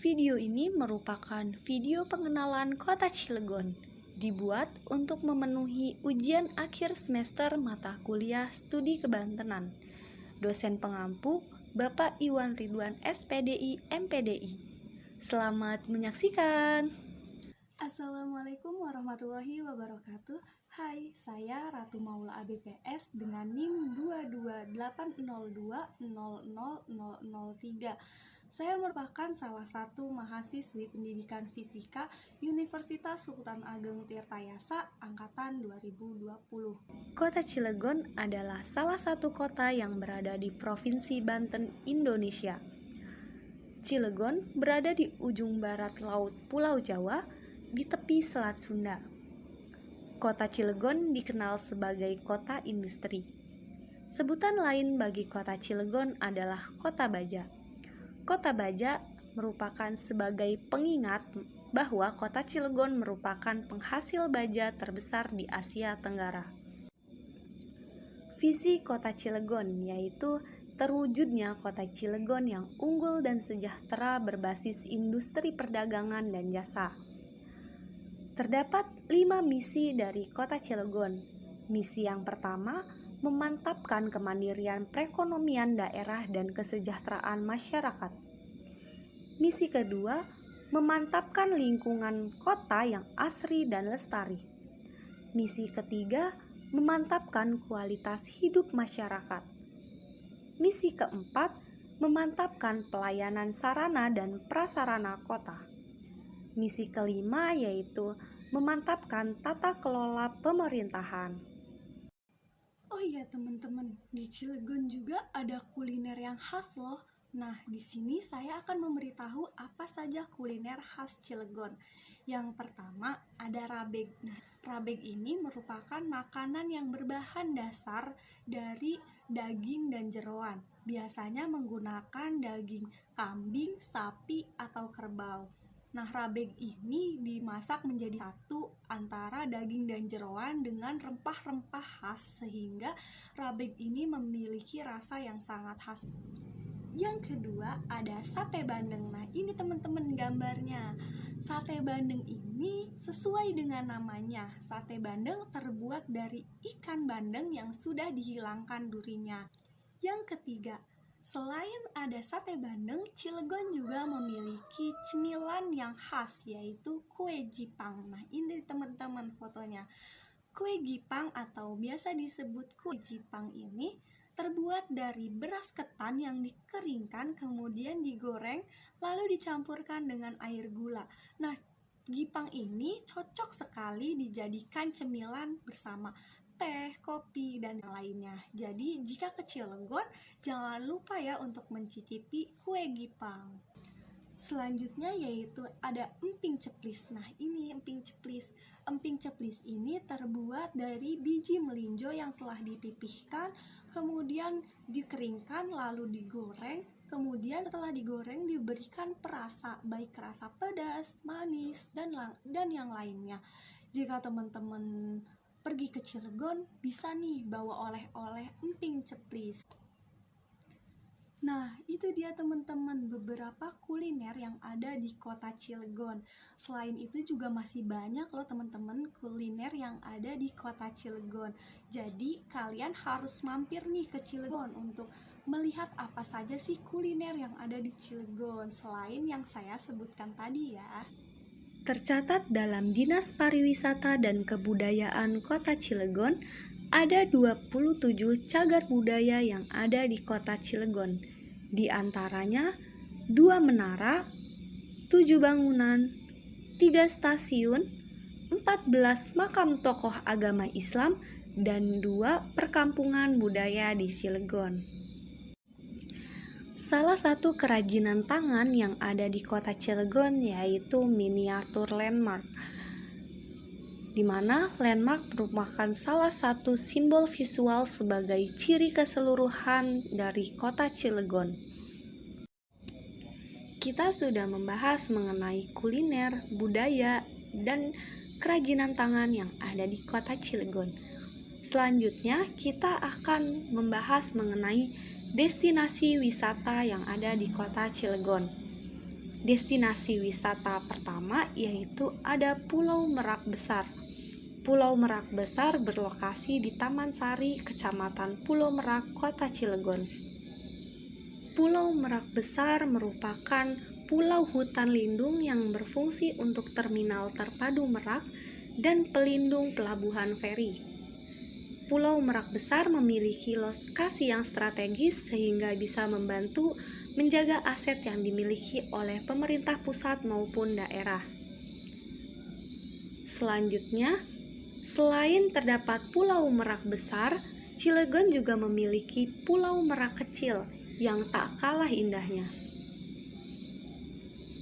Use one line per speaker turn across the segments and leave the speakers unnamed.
Video ini merupakan video pengenalan Kota Cilegon, dibuat untuk memenuhi ujian akhir semester mata kuliah Studi Kebantenan. Dosen pengampu Bapak Iwan Ridwan SPDI MPDI. Selamat menyaksikan.
Assalamualaikum warahmatullahi wabarakatuh. Hai, saya Ratu Maula ABPS dengan NIM 22802000003. Saya merupakan salah satu mahasiswi pendidikan fisika Universitas Sultan Ageng Tirtayasa angkatan 2020.
Kota Cilegon adalah salah satu kota yang berada di Provinsi Banten, Indonesia. Cilegon berada di ujung barat laut Pulau Jawa, di tepi Selat Sunda. Kota Cilegon dikenal sebagai kota industri. Sebutan lain bagi kota Cilegon adalah Kota Baja. Kota Baja merupakan sebagai pengingat bahwa kota Cilegon merupakan penghasil baja terbesar di Asia Tenggara. Visi kota Cilegon yaitu terwujudnya kota Cilegon yang unggul dan sejahtera berbasis industri perdagangan dan jasa. Terdapat 5 misi dari kota Cilegon. Misi yang pertama, memantapkan kemandirian perekonomian daerah dan kesejahteraan masyarakat. Misi kedua, memantapkan lingkungan kota yang asri dan lestari. Misi ketiga, memantapkan kualitas hidup masyarakat. Misi keempat, memantapkan pelayanan sarana dan prasarana kota. Misi kelima yaitu memantapkan tata kelola pemerintahan.
Oh iya teman-teman, di Cilegon juga ada kuliner yang khas loh. Nah, di sini saya akan memberitahu apa saja kuliner khas Cilegon. Yang pertama ada rabeg. Nah, rabeg ini merupakan makanan yang berbahan dasar dari daging dan jeroan. Biasanya menggunakan daging kambing, sapi, atau kerbau. Nah, rabeg ini dimasak menjadi satu antara daging dan jeroan dengan rempah-rempah khas sehingga rabeg ini memiliki rasa yang sangat khas. Yang kedua ada sate bandeng. Nah, ini teman-teman gambarnya. Sate bandeng ini sesuai dengan namanya. Sate bandeng terbuat dari ikan bandeng yang sudah dihilangkan durinya. Yang ketiga, selain ada sate bandeng, Cilegon juga memiliki cemilan yang khas yaitu kue jipang. Nah, ini teman-teman fotonya. Kue jipang atau biasa disebut kue jipang ini terbuat dari beras ketan yang dikeringkan kemudian digoreng lalu dicampurkan dengan air gula. Nah, jipang ini cocok sekali dijadikan cemilan bersama teh, kopi, dan yang lainnya. Jadi jika ke Cilegon, jangan lupa ya untuk mencicipi kue jipang. Selanjutnya yaitu ada emping ceplis. Nah, ini emping ceplis. Emping ceplis ini terbuat dari biji melinjo yang telah dipipihkan, kemudian dikeringkan lalu digoreng. Kemudian setelah digoreng diberikan perasa, baik rasa pedas, manis, dan yang lainnya. Jika teman-teman pergi ke Cilegon, bisa nih bawa oleh-oleh emping ceplis. Nah, itu dia teman-teman beberapa kuliner yang ada di kota Cilegon. Selain itu juga masih banyak loh teman-teman kuliner yang ada di kota Cilegon. Jadi kalian harus mampir nih ke Cilegon untuk melihat apa saja sih kuliner yang ada di Cilegon selain yang saya sebutkan tadi ya.
Tercatat dalam Dinas Pariwisata dan Kebudayaan Kota Cilegon, ada 27 cagar budaya yang ada di Kota Cilegon. Di antaranya 2 menara, 7 bangunan, 3 stasiun, 14 makam tokoh agama Islam, dan 2 perkampungan budaya di Cilegon. Salah satu kerajinan tangan yang ada di kota Cilegon yaitu miniatur landmark, di mana landmark merupakan salah satu simbol visual sebagai ciri keseluruhan dari kota Cilegon. Kita sudah membahas mengenai kuliner, budaya, dan kerajinan tangan yang ada di kota Cilegon. Selanjutnya kita akan membahas mengenai destinasi wisata yang ada di kota Cilegon. Destinasi wisata pertama yaitu ada Pulau Merak Besar. Pulau Merak Besar berlokasi di Taman Sari, Kecamatan Pulau Merak, Kota Cilegon. Pulau Merak Besar merupakan pulau hutan lindung yang berfungsi untuk terminal terpadu Merak dan pelindung pelabuhan feri. Pulau Merak Besar memiliki lokasi yang strategis sehingga bisa membantu menjaga aset yang dimiliki oleh pemerintah pusat maupun daerah. Selanjutnya, selain terdapat Pulau Merak Besar, Cilegon juga memiliki Pulau Merak Kecil yang tak kalah indahnya.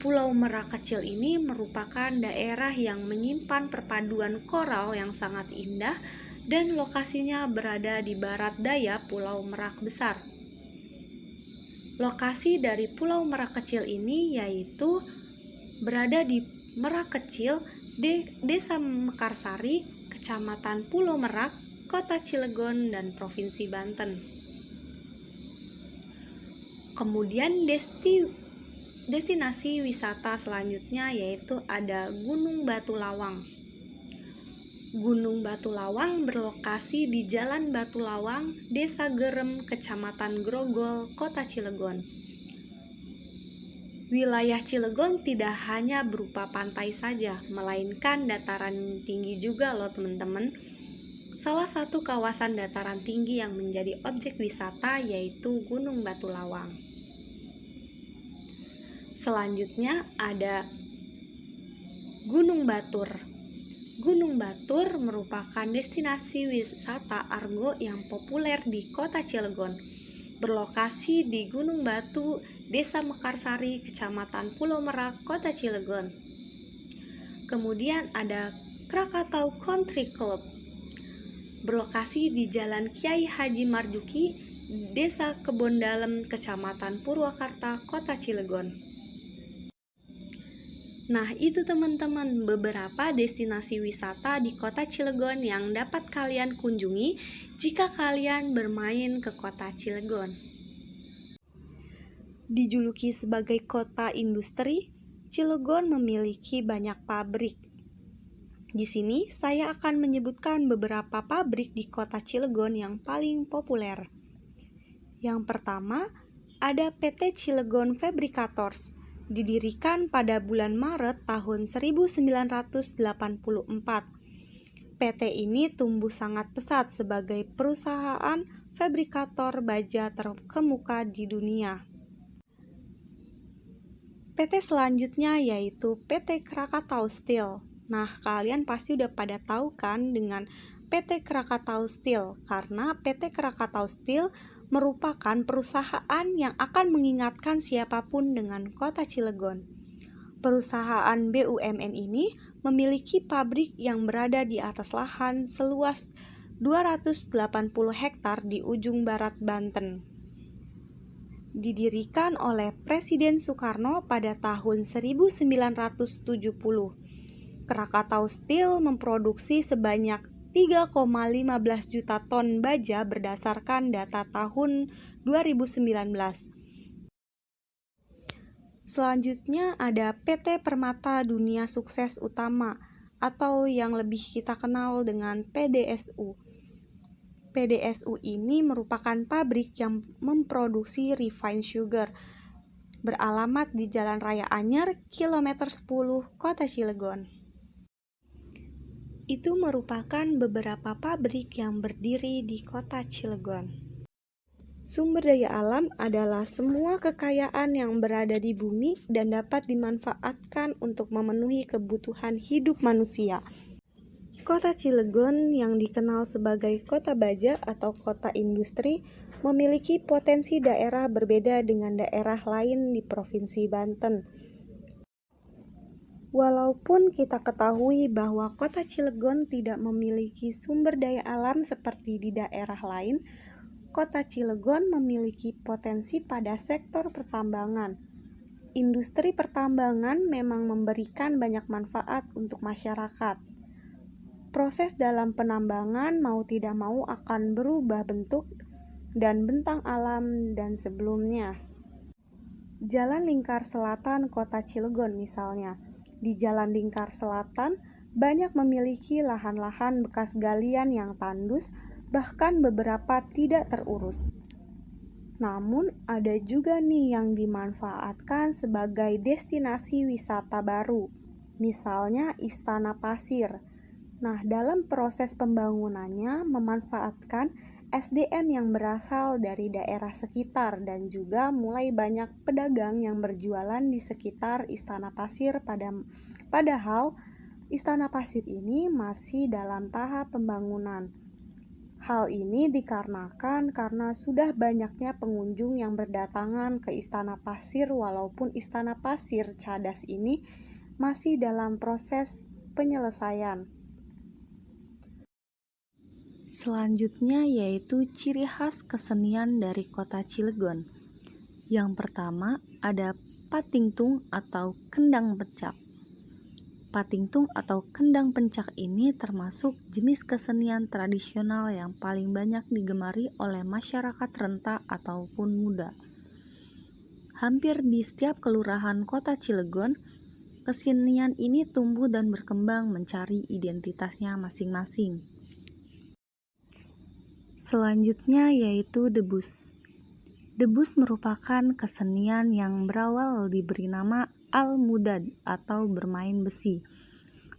Pulau Merak Kecil ini merupakan daerah yang menyimpan perpaduan koral yang sangat indah dan lokasinya berada di barat daya Pulau Merak Besar. Lokasi dari Pulau Merak Kecil ini yaitu berada di Merak Kecil, Desa Mekarsari, Kecamatan Pulau Merak, Kota Cilegon, dan Provinsi Banten. Kemudian destinasi wisata selanjutnya yaitu ada Gunung Batu Lawang. Gunung Batu Lawang berlokasi di Jalan Batu Lawang, Desa Gerem, Kecamatan Grogol, Kota Cilegon. Wilayah Cilegon tidak hanya berupa pantai saja, melainkan dataran tinggi juga loh teman-teman. Salah satu kawasan dataran tinggi yang menjadi objek wisata yaitu Gunung Batu Lawang. Selanjutnya ada Gunung Batur. Gunung Batur merupakan destinasi wisata Argo yang populer di Kota Cilegon. Berlokasi di Gunung Batu, Desa Mekarsari, Kecamatan Pulau Merak, Kota Cilegon. Kemudian ada Krakatau Country Club. Berlokasi di Jalan Kiai Haji Marzuki, Desa Kebondalem, Kecamatan Purwakarta, Kota Cilegon. Nah, itu teman-teman beberapa destinasi wisata di Kota Cilegon yang dapat kalian kunjungi jika kalian bermain ke Kota Cilegon. Dijuluki sebagai kota industri, Cilegon memiliki banyak pabrik. Di sini saya akan menyebutkan beberapa pabrik di Kota Cilegon yang paling populer. Yang pertama, ada PT Cilegon Fabricators. Didirikan pada bulan Maret tahun 1984. PT ini tumbuh sangat pesat sebagai perusahaan fabrikator baja terkemuka di dunia. PT selanjutnya yaitu PT Krakatau Steel. Nah, kalian pasti udah pada tahu kan dengan PT Krakatau Steel, karena PT Krakatau Steel merupakan perusahaan yang akan mengingatkan siapapun dengan Kota Cilegon. Perusahaan BUMN ini memiliki pabrik yang berada di atas lahan seluas 280 hektar di ujung barat Banten. Didirikan oleh Presiden Soekarno pada tahun 1970. Krakatau Steel memproduksi sebanyak 3,15 juta ton baja berdasarkan data tahun 2019. Selanjutnya ada PT Permata Dunia Sukses Utama atau yang lebih kita kenal dengan PDSU. PDSU ini merupakan pabrik yang memproduksi refined sugar, beralamat di Jalan Raya Anyer, kilometer 10, Kota Cilegon. Itu merupakan beberapa pabrik yang berdiri di Kota Cilegon. Sumber daya alam adalah semua kekayaan yang berada di bumi dan dapat dimanfaatkan untuk memenuhi kebutuhan hidup manusia. Kota Cilegon yang dikenal sebagai kota baja atau kota industri memiliki potensi daerah berbeda dengan daerah lain di Provinsi Banten. Walaupun kita ketahui bahwa Kota Cilegon tidak memiliki sumber daya alam seperti di daerah lain, Kota Cilegon memiliki potensi pada sektor pertambangan. Industri pertambangan memang memberikan banyak manfaat untuk masyarakat. Proses dalam penambangan mau tidak mau akan berubah bentuk dan bentang alam dan sebelumnya. Jalan Lingkar Selatan Kota Cilegon misalnya. Di Jalan Lingkar Selatan banyak memiliki lahan-lahan bekas galian yang tandus, bahkan beberapa tidak terurus. Namun ada juga nih yang dimanfaatkan sebagai destinasi wisata baru, misalnya Istana Pasir. Nah, dalam proses pembangunannya memanfaatkan SDM yang berasal dari daerah sekitar dan juga mulai banyak pedagang yang berjualan di sekitar Istana Pasir padahal Istana Pasir ini masih dalam tahap pembangunan. Hal ini dikarenakan karena sudah banyaknya pengunjung yang berdatangan ke Istana Pasir walaupun Istana Pasir Cadas ini masih dalam proses penyelesaian. Selanjutnya yaitu ciri khas kesenian dari Kota Cilegon. Yang pertama ada patingtung atau kendang pencak. Patingtung atau kendang pencak ini termasuk jenis kesenian tradisional yang paling banyak digemari oleh masyarakat renta ataupun muda. Hampir di setiap kelurahan Kota Cilegon, kesenian ini tumbuh dan berkembang mencari identitasnya masing-masing. Selanjutnya yaitu debus. Debus merupakan kesenian yang berawal diberi nama al-mudad atau bermain besi.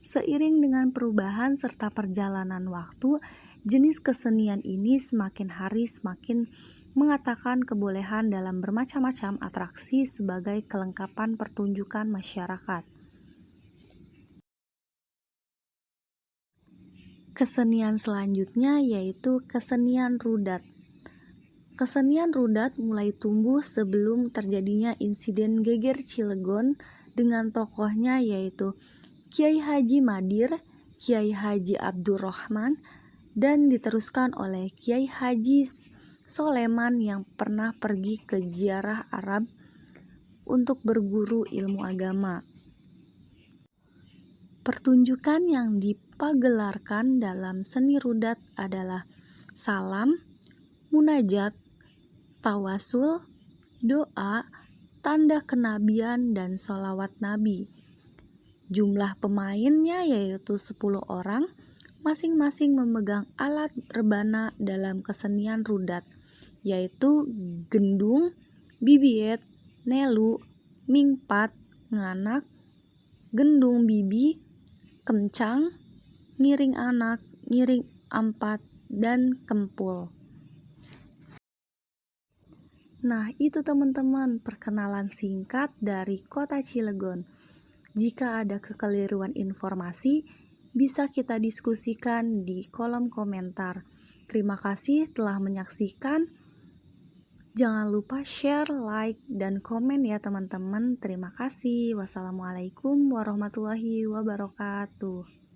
Seiring dengan perubahan serta perjalanan waktu, jenis kesenian ini semakin hari semakin mengatakan kebolehan dalam bermacam-macam atraksi sebagai kelengkapan pertunjukan masyarakat. Kesenian selanjutnya yaitu kesenian rudat. Kesenian rudat mulai tumbuh sebelum terjadinya insiden geger Cilegon dengan tokohnya yaitu Kiai Haji Madir, Kiai Haji Abdurrahman, dan diteruskan oleh Kiai Haji Soleman yang pernah pergi ke ziarah Arab untuk berguru ilmu agama. Pertunjukan yang dipagelarkan dalam seni rudat adalah salam, munajat, tawasul, doa, tanda kenabian, dan sholawat Nabi. Jumlah pemainnya yaitu 10 orang, masing-masing memegang alat rebana dalam kesenian rudat, yaitu gendung, bibiet, nelu, mingpat, nganak, gendung bibi, kencang, ngiring anak, ngiring ampat, dan kempul. Nah, itu teman-teman perkenalan singkat dari Kota Cilegon. Jika ada kekeliruan informasi, bisa kita diskusikan di kolom komentar. Terima kasih telah menyaksikan. Jangan lupa share, like, dan komen ya teman-teman. Terima kasih. Wassalamualaikum warahmatullahi wabarakatuh.